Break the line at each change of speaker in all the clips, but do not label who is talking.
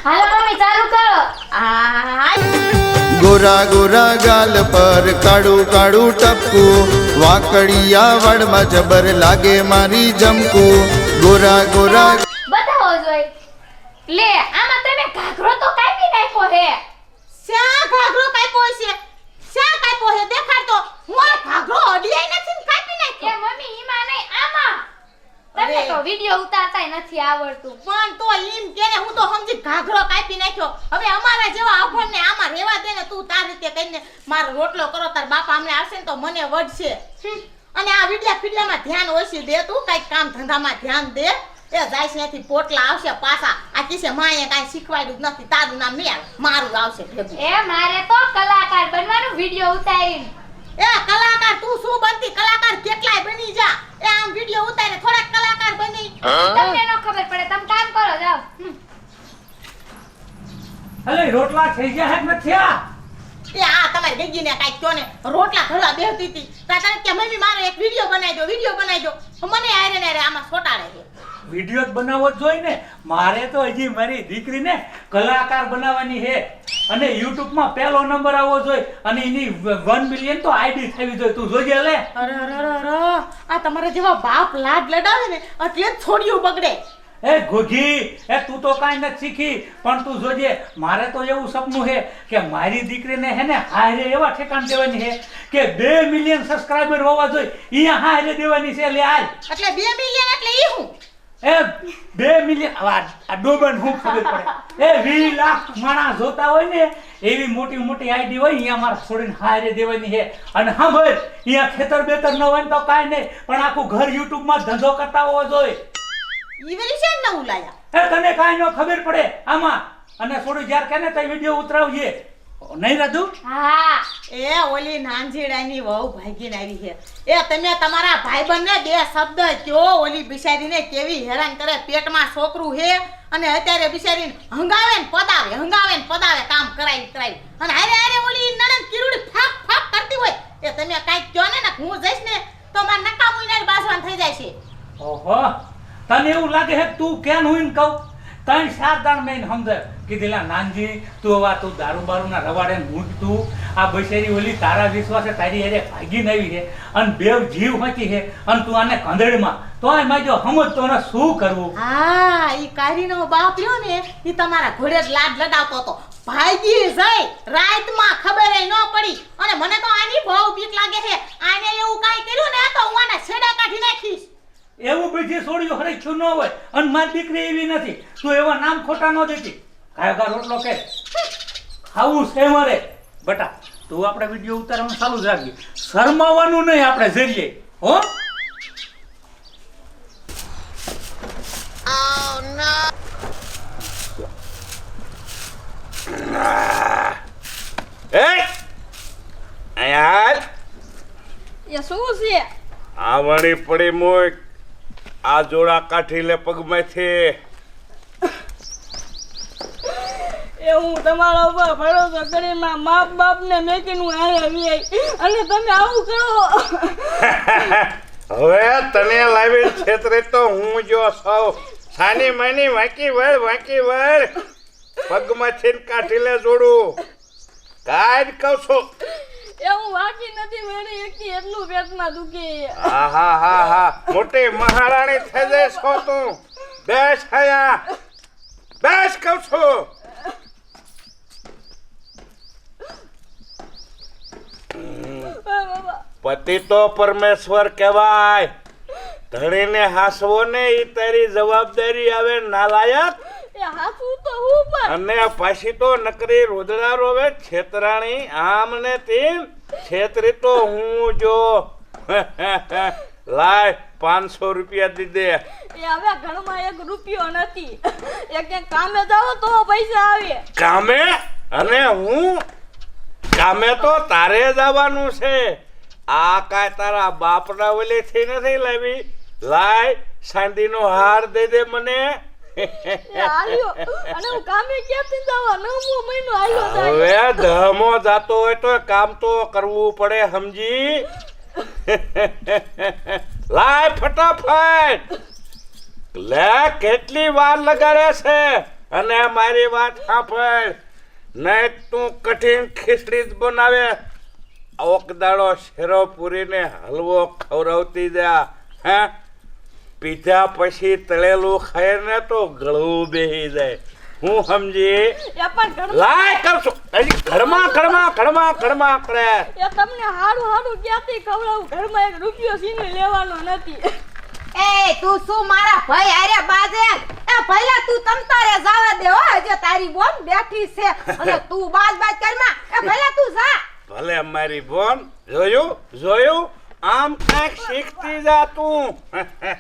હાલો mummy ચાલુ કરો.
ગોરા ગોરા ગાલ પર કાળું કાળું ટપકું, વાકડિયા વાળમાં જબર લાગે મારી જમકું. ગોરા ગોરા
બતાવો જોઈ. લે આમાં તમે ઘાઘરો તો કાપી નાખ્યો હે.
શા ઘાઘરો કાપ્યો છે? શા કાપ્યો છે? દેખાડ તો. હું આ ઘાઘરો અડિયાઈ નથી ને કાપી
એ
નાખ્યો.
મમ્મી ઈમાં નહીં આમાં. તમને તો વિડિયો ઉતારતાય નથી આવડતું.
પણ તો ઈમ કેને હું તો સમજી ઘાઘરો કાપી નાખ્યો. હવે અમારા જેવા અભણને આમાં રહેવા દે ને. તું તાર રીતે કઈને મારો રોટલો કરો. તાર બાપા અમને આવશે ને તો મને વઢશે. અને આ વિડિયા ફિડિયામાં ધ્યાન ઓછી દે. તું કઈક કામ ધંધામાં ધ્યાન દે. એ જાય છે ત્યાંથી પોટલા આવશે પાછા. આ કિસે માએ કાઈ શીખવાડ્યું જ નથી. તારું નામ નહીં આવે, મારું આવશે ભેગું.
એ મારે તો કલાકાર બનવાનું વિડિયો ઉતારીને.
એ કલાકાર તું શું બનતી? કલાકાર કેટલાય બની જા. એ આમ વિડિયો ઉતારે થોડાક કલાકાર બની.
તમને નો ખબર પડે. તમે કામ કરો જાઓ.
અલે રોટલા થઈ ગયા હે કે નથી આ?
એ આ તમારી ગગીને કાઈ કયો ને રોટલા ઘડવા બેહતી હતી. તાતા કે મમ્મી મારો એક વિડિયો બનાવી દો, વિડિયો બનાવી દો. મને આરે ને આરે આમાં છોટાડે છે.
વિડિયો જ બનાવવો જ જોઈએ ને. મારે તો હજી મારી દીકરીને કલાકાર બનાવવાની છે અને YouTube માં પહેલો નંબર આવવો જોઈએ અને એની 1 મિલિયન તો આઈડી થવી જોઈએ. તું જોજે લે.
અરે અરે અરે આ તમારા જેવા બાપ લાડ લડાવે ને એટલે જ છોડ્યું બગડે.
એ ઘોઘી, એ તું તો કાંઈ નથી શીખી પણ તું જોજે. મારે તો એવું સપનું છે કે મારી દીકરીને હે ને હારે એવા ઠેકાણ દેવાની છે કે 2 મિલિયન સબસ્ક્રાઇબર હોવા જોઈએ. અહીંયા હારે દેવાની છે. લે હાલ.
એટલે 2 મિલિયન એટલે ઈ હું
એ 2 મિલિયન આ ડોબન હું ખબર પડે. એ 20 લાખ માણસ જોતા હોય ને એવી મોટી મોટી આઈડી હોય અહીંયા મારા છોડીને હારે દેવાની છે. અને હા ભાઈ અહીંયા ખેતર બેતર ન હોય ને તો કાંઈ નહીં પણ આખું ઘર YouTube માં ધંધો કરતા હોવો જોઈએ.
ઈ વેલી છે ને ઉલાયા.
એ તને કાંઈ ન ખબર પડે આમાં. અને છોડી જ્યારે કે ને તો વિડિયો ઉતરાવજે નહીં રાધુ.
હા
એ ઓલી નાંજીડાની વહુ ભાગીને આવી છે. એ તમે તમારા ભાઈબંધને 2 શબ્દ કયો. ઓલી બિચારીને કેવી હેરાન કરે. પેટમાં છોકરું છે અને અત્યારે બિચારીને હંગાવે ને પદાવે કામ કરાવી. અને હારે હારે ઓલી નણંદ કિરુડી ફાક ફાક કરતી હોય. એ તમે કાંઈક કયો ને હું જઈશ ને તો માર નકામું ને બાસવાન થઈ જાય છે.
ઓહો, તને એવું લાગે છે તું કેમ હું કહું? 3-4 દાણ મેં સમજે કીધેલા નાનજી તું હવે તું દારૂ બારૂના રવાડે મૂક. તું આ બૈસેરી ઓલી તારા વિશ્વાસે તારી હારે ભાગીને આવી છે અને બેવ જીવ હચી છે અને તું આને કંદડમાં તોય માજો સમજતો ને શું કરવું.
હા ઈ કારીનો બાપ રહ્યો ને ઈ તમારા ઘોડે જ લાડ લડાવતો હતો. ભાગી જઈ રાતમાં ખબર ન પડી. અને મને તો આની બહુ બીક લાગે છે. આને એવું કાઈ કર્યું ને તો હું આને છેડા કાઢી નાખીશ.
એવું બધી છોડ્યું હરેખ્યું ન હોય અને મારી દીકરી એવી નથી. તું એવા નામ ખોટા ન દેતી. કાયગા રોટલો કે ખાવું છે મારે બટા. તું આપણે વિડીયો ઉતારવાનું ચાલુ જ રાખજે. શરમાવાનું નહીં આપણે જરીએ હો.
શું છે
આ વળી પડી મોય આ જોડા કાઠી લે પગમાંથી.
એ હું તમારા ઉપર ભરોસો કરીને મા બાપ ને મેકીને હું આવી અને તમે આવું કરો.
હવે તને લાવી છેતરે તો હું જો સૌ સાની માની વાંકી વળ પગમાંથી કાઠી લે જોડું. કાઈ કહું છું.
એ હું વાકી નથી મેળી એકથી એટલું પેટમાં દુખે.
હા મોટી મહારાણી થઈ જઈશ છો તું. બેસ હયા બેસ કહું છું. પતિ તો પરમેશ્વર કહેવાય. ધણીને હાસવો ને ઈ તારી જવાબદારી આવે નાલાયક.
એ હાસું તો હું પણ
અને પાછી તો નકરી રોદડા રોવે છેતરાણી આમ ને તેમ. છેતરી તો હું જો લાય 500 રૂપિયા દીધે.
એ હવે ઘરમાં 1 રૂપિયો નથી. એક કામે જાવ તો પૈસા આવે.
કામે? અને હું કામે તો તારે જવાનું છે. આ કાંઈ તારા બાપના ઓલેથી નથી લાવી. લાય ચાંદીનો હાર દે દે મને.
આલ્યો અને હું કામે ક્યાંથી જવા? 9મો મહિનો આલ્યો જાય.
હવે ધમો જાતો હોય તો કામ તો કરવું પડે સમજી. લાય ફટાફટ. લે કેટલી વાર લગાડે છે અને મારી વાત સાંભળ, નહીં તું કઠિન ખીચડી જ બનાવે, ઓકદાડો શેરો પૂરીને હલવો ખવડાવતી જા. હે, પીધા પછી તળેલું ખાય ને તો ગળું બેસી જાય. હું સમજી
એ પણ ઘરમાં
લાય કરશું હજી ઘરમાં કરે.
એ તમને હારું ક્યાંથી ખવડાવું? ઘરમાં એક રૂપિયો સીને લેવાનો નથી.
એ તું શું મારા ભાઈ હારે બાજે? એ પહેલા તું તમતારે જાવા દે હો, જે તારી બોન બેઠી છે અને તું બાજ કરમાં. એ પહેલા તું જા.
ભલે મારી બોન, જોયું આમ કાંઈક શીખતી જા તું.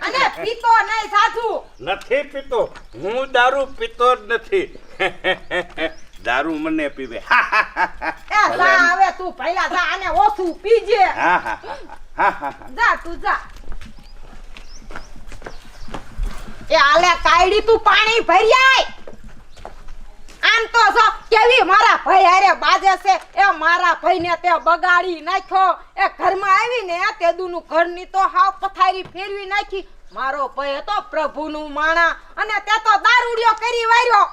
અને પીતો નહીં સાધુ.
નથી પીતો, હું દારૂ પીતો જ નથી. દારૂ મને પીવે.
એ જા હવે તું પહેલા જા અને ઓછું પીજે. જા તું જા. એ આલે કાયડી તું પાણી ભરી આય. આમ તો જો કેવી મારા ભાઈ હારે બાજે છે. એ મારા ભાઈને તે બગાડી નાખ્યો. એ ઘરમાં આવીને તે દુનું ઘરની તો હાવ પથારી ફેરવી નાખી. મારો ભાઈ હતો પ્રભુનું માણા અને તે તો દારૂડિયો કરી વાર્યો.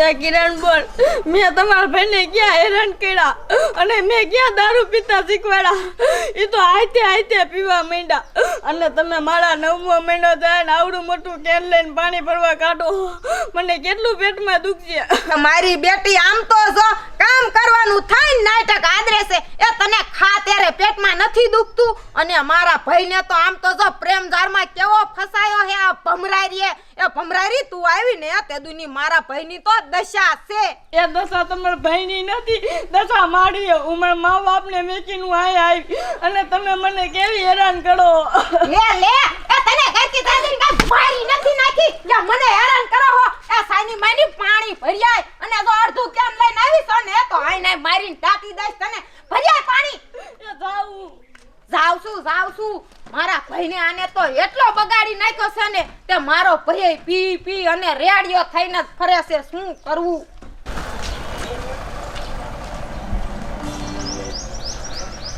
એ કિરણ બોલ, મેં તમારા ભાઈને ક્યાં હેરાન કર્યા અને મેં ક્યાં દારૂ પીતા શીખવાડ્યા? એ તો આયતે પીવા માંડ્યા અને તમે મારા 9મો મહિનો જાય ને આવડું મોટું કેન લઈને પાણી ભરવા કાઢો. મને કેટલું પેટમાં દુખશે.
મારી બેટી આમ તો જો કામ કરવાનું થાય ને નાટક આદરે છે. એ તને ખા ત્યારે પેટમાં નથી દુખતું. અને મારા ભાઈને તો આમ તો જો પ્રેમ જાળમાં કેવો ફસાયો હે આ ભમરારીએ. એ ભમરારી તું આવી ને તે દુની મારા ભાઈની તો દશા છે.
એ દશા તમારા ભાઈની નથી, દશા મારી. ઉમર મા બાપને મેકીનું આવી અને તમે મને કેવી હેરાન કરો.
લે એ તને કઈથી તાજી કઈ મારી નથી નાખી કે મને હેરાન કરો હો. એ સાની માની પાણી ભર્યાય અને જો અડધું કેમ લઈને આવી છો ને તો આઈ નાઈ મારીને ટાટી દઈશ તને. ભર્યાય પાણી.
એ
જાવ છું. મારા ભાઈને આને તો એટલો બગાડી નાખ્યો છે ને તે મારો ભાઈ પી અને રેડિયો થઈને ફરે છે. શું કરવું?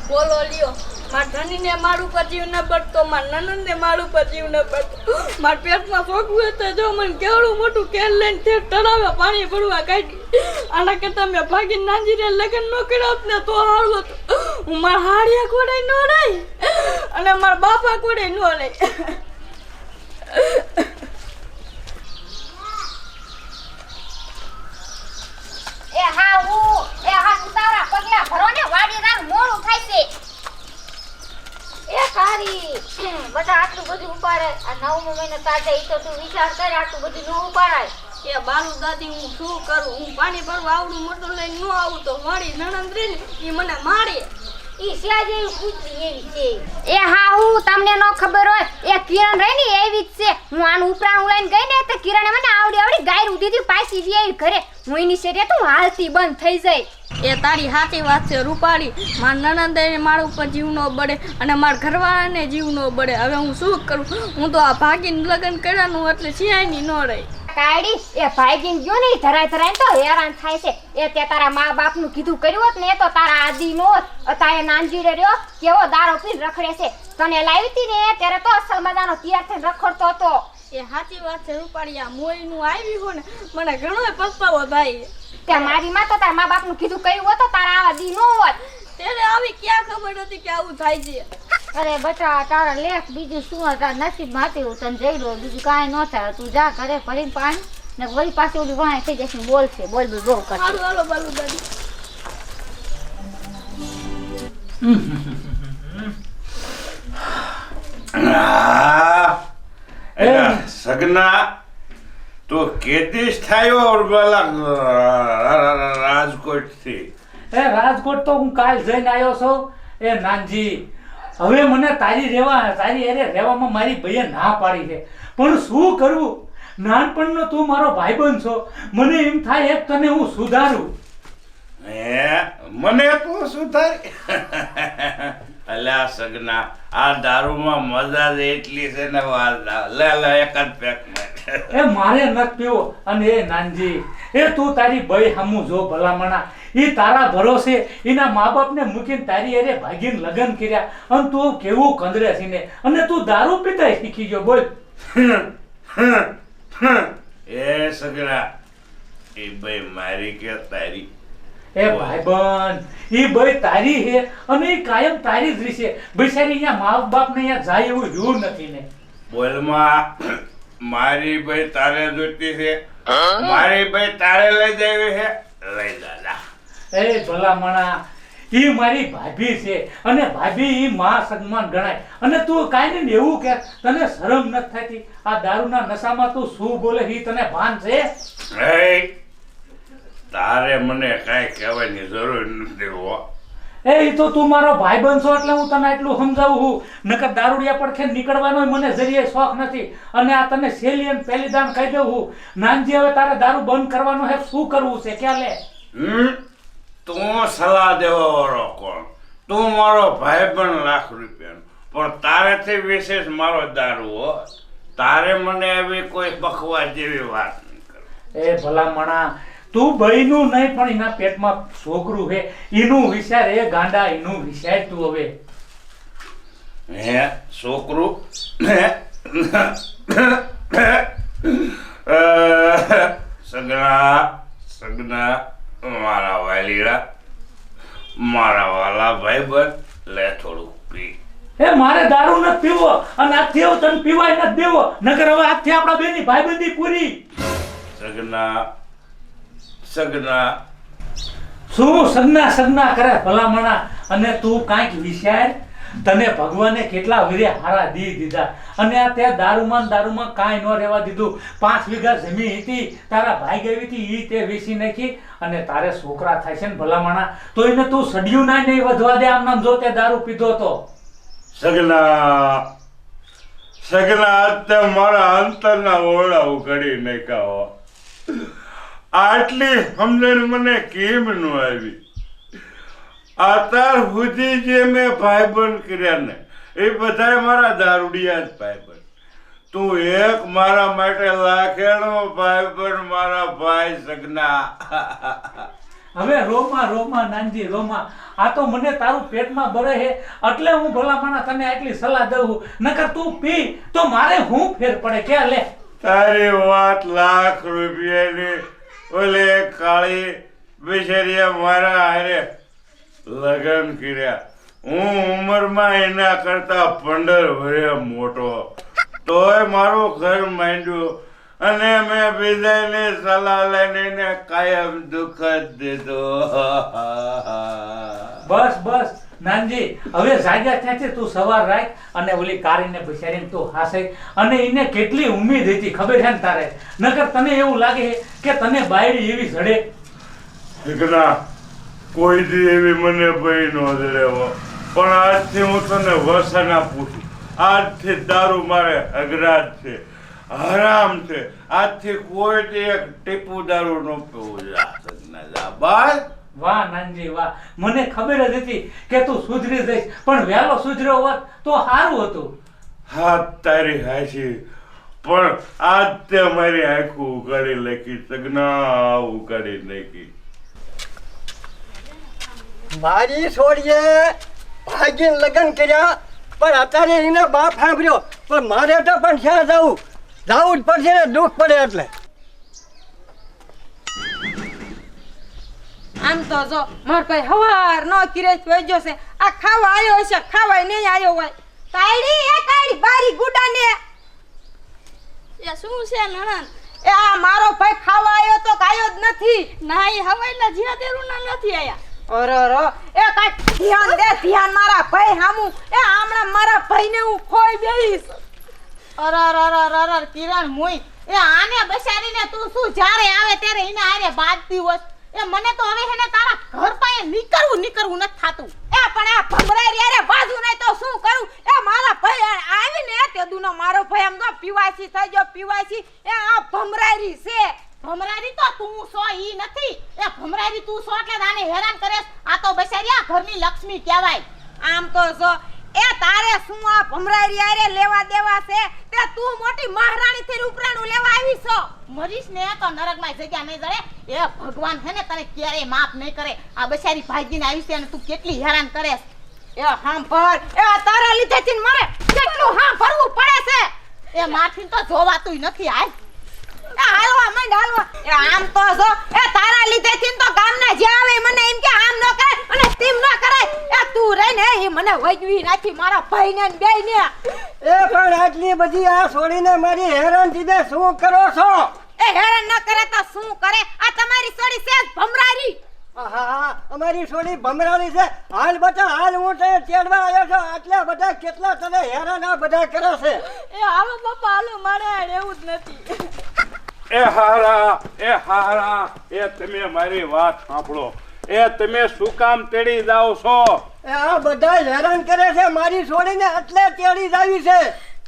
બોલો લ્યો, મારા ધણીને મારું પર જીવ ન બળતો, મારા નનંદને મારું પર જીવ ન બળતો. મારા પેટમાં શોખવું હતું જો મને કેવડું મોટું કેન લઈને તે તળાવે પાણી ભરવા કાઢી. આના કરતા મેં ભાગીને નાંજીને લગ્ન ન કર્યા હોત ને તો સારું હતું. હું મારા હાડિયા કોડે ન રહી અને મારા બાપા કોડે ન રહી.
એ હા તું તારા પગલા ભરો ને વાડી રાન મોડું થાય છે. એ કારી બધા આટલું બધું ઉપાડે આ 9મો મહિનો તાજે ઈ તો તું વિચાર કર આટલું બધું ન ઉપાડાય.
એ બાલુ દાદી હું શું કરું? હું પાણી ભરવા આવડું મોટું લઈને ન આવું તો મારી નણંદ રે ને એ મને મારે.
ઈ સ્યા જેવી કૂતરી એવી છે. એ હા તમને ન ખબર હોય એ કિરણ રહી ને એવી જ છે. હું આનું ઉપરાણું લઈને ગઈ ને તો કિરણે મને આવડી ગાયરું દીધી પાછી વી આવી ઘરે. હું એની શેરે તો હાલતી બંધ થઈ જાય.
એ તારી સાચી વાત છે રૂપાળી. મારા નણંદે મારા ઉપર જીવ ન બળે અને મારા ઘરવાળાને જીવ ન બળે. હવે હું શું કરું? હું તો આ ભાગીને લગ્ન કર્યાનું એટલે સિયાની ન રહી.
કાયડી એ ભાગીને ગયો ને ધરાય તો હેરાન થાય છે. એ તે તારા મા બાપનું કીધું કર્યું હોત ને તો તારા આદી નો તારે નાનજીડે રહ્યો કેવો દારો પીને રખડે છે. તને લાવી હતી ને ત્યારે તો અસલ મજાનો તૈયાર થઈને રખડતો હતો.
એ સાચી વાત છે રૂપાળી. આ મોયનું આવ્યું હોય ને મને ઘણો પસ્તાવો થાય.
તે મારી માં તો તારા મા બાપનું કીધું કર્યું હોત તો તારા આવા દી નો હોત.
તેને આવી ક્યાં ખબર હતી કે આવું થાય છે?
અરે બટા તારા લેખ બીજું શું તારા નસીબમાં હતું તને જઈ લો બીજું કાંઈ ન થાય. તું જા ઘરે ભરીને પાણી ને વળી પાછી ઓલી વાય થઈ જશે. બોલશે બોલ બહુ કરશે.
સારું હાલો બાલુ દાદી.
સગના તો કેદીશ થયો રાજકોટ થી.
એ રાજકોટ તો હું કાલ જઈને આવ્યો છું. એ નાનજી હવે મને તારી અરે રહેવામાં મારી ભાઈએ ના પાડી છે પણ શું કરવું? નાનપણનો તું મારો ભાઈબંધ છો. મને એમ થાય એક તને હું સુધારું.
મને તું સુધારી? અલ્યા સગના આ દારૂમાં મજા જ એટલી છે ને લે એક જ પેક
એ મારે નથ પીવો. અને એ નાનજી એ તું તારી ભાઈ હમું જો ભલામણા એ તારા ભરોસે એના મા બાપને મૂકીને તારી અરે ભાગીને લગ્ન કર્યા અને તું કેવું કંદરે છે ને અને તું દારૂ પીતા શીખી ગયો. બોલ.
એ સગડા એ ભાઈ મારી કે તારી?
એ ભાઈબંધ ઈ ભાઈ તારી હે અને ઈ કાયમ તારી જ રહેશે. બિચારી અહીંયા મા બાપ ને અહીંયા જાય એવું રહ્યું નથી ને.
બોલમાં મારી ભાઈ તારે જોઈતી છે, મારી ભાઈ તારે લઈ જાવી છે, લઈ દાદા.
એ ભલામણા ઈ મારી ભાભી છે અને ભાભી ઈ માં સન્માન ગણાય. અને તું કાંઈ ને એવું કે તને શરમ નથી થતી? આ દારૂના નશામાં તું શું બોલે ઈ તને ભાન છે?
એ તારે મને કાંઈ કહેવાની જરૂર નથી હો.
એ ઈ તો તું મારો ભાઈબંધ છો એટલે હું તને એટલું સમજાવું છું. નકર દારૂડિયા પડખે નીકળવાનો મને જરીએ શોખ નથી. અને આ તને સેલી અને પહેલી દાન કહી દઉં છું, નાનજી હવે તારે દારૂ બંધ કરવાનો છે. શું કરવું છે ક્યાં લે?
તું સલાહ દેવા વાળો કોણ? તું મારો ભાઈબંધ લાખ રૂપિયાનો, પણ તારેથી વિશેષ મારો દારૂ હો. તારે મને એવી કોઈ બખવા જેવી વાત નહીં કર.
એ ભલામણા તું બઈનું નહીં પણ એના પેટમાં છોકરું છે એનું વિચાર. એ ગાંડા એનું વિચાર તું હવે.
હે છોકરું? સગના મારા વાલીડા, મારા વાલા ભાઈબંધ, લે થોડું પી.
એ મારે દારૂ નથી પીવો અને આજથી હવે તને પીવાય નથી દેવો. નકર હવે આજથી આપણા બેની ભાઈબંધી પૂરી.
સગના
શું સગના કરે ભલામણા? અને તું કાંઈક વિચાર. તને ભગવાને કેટલા વીરે હારા દીધા અને આ તે દારૂમાં કાંઈ ન રહેવા દીધું. 5 વીઘા જમીન હતી તારા ભાઈ ગઈ હતી ઈ તે વેચી નાખી અને તારે છોકરા થાય છે ને ભલામણા, તો એને તું સડ્યું ના નહીં વધવા દે. આમ નામ જો તે દારૂ પીધો તો.
સગના તે મારા અંતરના ઓરડા ઉઘડી નાખ્યા. આટલી સમજણ મને કેમ ન આવી? અત્યાર સુધી જે મેં ભાઈબંધ કર્યા ને એ બધા મારા દારૂડિયા જ ભાઈબંધ. તું એક મારા માટે લાખેનો ભાઈબંધ, મારા ભાઈ સગના.
હવે રોમા નાનજી રોમા. આ તો મને તારું પેટમાં બરે છે એટલે હું ભલામણા તને આટલી સલાહ દઉં. નકર તું પી તો મારે હું ફેર પડે કે લે?
તારી વાત લાખ રૂપિયાની. ઓલે કાળી બિચારીએ મારા હારે લગ્ન કર્યા. હું ઉંમરમાં એના કરતા 15 વર્ષ મોટો, તોય મારું ઘર માંડ્યું અને મેં બીજાની સલાહ લઈને એને કાયમ દુઃખ જ દીધો.
બસ નાનજી હવે જાગ્યા ત્યાંથી તું સવાર રાખ અને ઓલી કારીને બિચારીને તું હાસે. અને એને કેટલી ઉમ્મીદ હતી ખબર છે ને તારે? નકર તને એવું લાગે કે તને બાયડી એવી જડે?
દીકરા કોઈ દી એવી મને ભાઈ નો જડેવો, પણ આજથી હું તને વસના પૂછું. આજથી દારૂ મારે અઘરાજ છે, હરામ છે. આજથી કોઈ દી એક ટીપુ દારૂ ન પીવું. જા બસ.
વાહ નાનજી વાહ. મને ખબર જ હતી કે તું સુધરી જઈશ, પણ વહેલો સુધર્યો હોત તો સારું હતું.
હાથ તારી હાચી, પણ આજ તે મારી આંખું ઉગાડી નાખી. સગના ઉગાડી નાખી.
મારી છોડીએ ભાગીને લગ્ન કર્યા, પણ અત્યારે એને બાપ સાંભળ્યો. પણ મારે તો પણ ક્યાં જવું જ પડશે ને, દુઃખ પડે એટલે.
આમ તો જો માર ભાઈ હવાર નો કિરેશ વઈજો છે. આ ખાવા આવ્યો હશે, ખાવાય નહીં આવ્યો હોય. કાઈડી બારી ગુડાને.
એ શું છે નણંદ?
એ આ મારો ભાઈ ખાવા આવ્યો તો કાયો જ નથી.
ના એ હવાઈના જીયા દેરું ના નથી આયા.
અરર એ કાઈ ધ્યાન દે, ધ્યાન મારા ભાઈ હામું. એ આમણા મારા ભાઈને હું ખોઈ દઈશ. અરર કિરણ મુઈ એ આને બસારીને તું શું જ્યારે આવે ત્યારે એને આરે બાંધતી હોસ. એ મને તો હવે હેને તારા ઘર પાસે નીકળવું નથી થાતું. એ પણ આ ભમરાઈ રે બાજુ નહીં તો શું કરું? એ મારા ભાઈ આવીને તે દુનો મારો ભાઈ આમ તો પીવાસી થઈ ગયો પીવાસી. એ આ ભમરાઈ છે. ભમરારી તો તું સો ઈ નથી. એ ભમરારી તું સો એટલે આને હેરાન કરેસ. આ તો બસારી આ ઘરની લક્ષ્મી કહેવાય. આમ તો જો એ તારે શું આ ભમરારી આરે લેવા દેવા છે? તે તું મોટી મહારાણી થી ઉપરાણું લેવા આવી છો. મરીશ ને તો નરકમાં જગ્યા નહીં જડે. એ ભગવાન હે ને તને ક્યારેય માફ નહીં કરે. આ બસારી ભાગીને આવી છે અને તું કેટલી હેરાન કરેસ. એ હાંભળ, એ તારા લીધેથી મારે કેટલું હાંભળવું પડે છે. એ માથીન તો જોવાતુંય નથી. હાલ એ હાલવા માંડ હાલવા. એ આમ તો જો એ તારા લીધેથી તો ગામના જે આવે મને એમ કે આમ ન કરે અને તેમ ન કરે. એ તું રહી ને એ મને વજવી નાખી મારા ભાઈને ને બેયને.
એ પણ આટલી બધી આ છોડીને મારી હેરાન દીધે શું કરો છો?
એ હેરાન ન કરે તો શું કરે? આ તમારી સોડી છે ભમરારી.
હા અમારી છોડી ભમરાળી છે. હાલ બટા હાલ હું તે તેડવા આવ્યો છું. આટલા બધા કેટલા તને હેરાન આ બધા કરે છે.
એ હાલો બાપા હાલો, મારે આ રહેવું જ નથી.
એ હારા એ તમે મારી વાત સાંભળો. એ તમે શું કામ તેડી જાઓ છો?
એ આ બધા હેરાન કરે છે મારી છોડીને એટલે તેડી જાવી છે.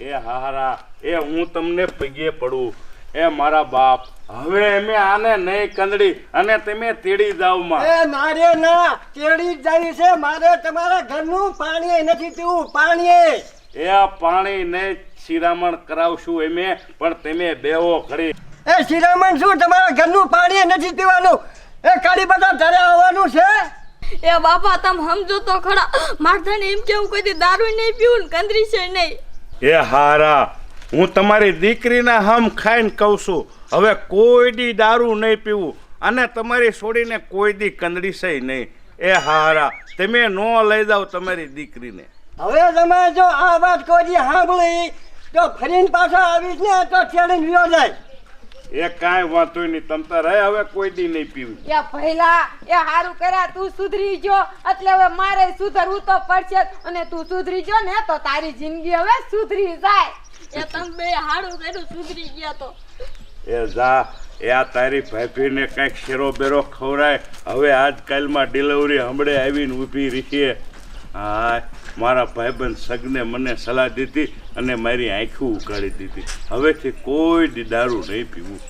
એ હારા એ હું તમને પગે પડું. એ મારા બાપ હવે અમે આને નહીં કંદડી અને તમે તેડી જાવ માં.
એ મારે ના તેડી જ જાવી છે. મારે તમારા ઘરનું પાણી નથી પીવું. પાણી
એ પાણી ને શિરામણ કરાવશું અમે, પણ તમે બેહો ખરી.
એ શિરામણ શું? તમારા ઘરનું પાણી નથી પીવાનું. એ કાળી બધા તારે આવવાનું છે.
એ બાપા તમે સમજો તો ખરા, માર ધણી એમ કેવું કોઈ દારૂ નહીં પીવું ને કંદરી છે નહીં.
એ હારા હું તમારી દીકરીના હમ ખાઈને કહું છું, હવે કોઈ દી દારૂ નહીં પીવું અને તમારી છોડીને કોઈ દી કંદડી છે નહીં. એ હારા તમે નો લઈ જાઓ તમારી દીકરીને.
હવે તમે જો આ વાત કોઈ સાંભળી તો ફરીને પાછો આવીશ ને તો છેડીને વિયો જાય.
એ કાંઈ વાંધો નહીં, તમ તાર હવે કોઈ દી નહીં પીવું.
એ પહેલા એ હારું કર્યા તું સુધરી જો એટલે હવે મારે સુધરવું તો પડશે અને તું સુધરી જો ને તો તારી જિંદગી હવે સુધરી જાય.
એ તમે બે હાડું કર્યું સુધરી ગયા તો.
એ જા એ આ તારી ભાભીને કાંઈક શેરો બેરો ખવડાય. હવે આજકાલમાં ડિલિવરી હમણાં આવીને ઊભી રહી. હા મારા ભાઈબંધ સગને મને સલાહ દીધી અને મારી આંખું ઉકાળી દીધી. હવેથી કોઈ દી દારૂ નહીં પીવું.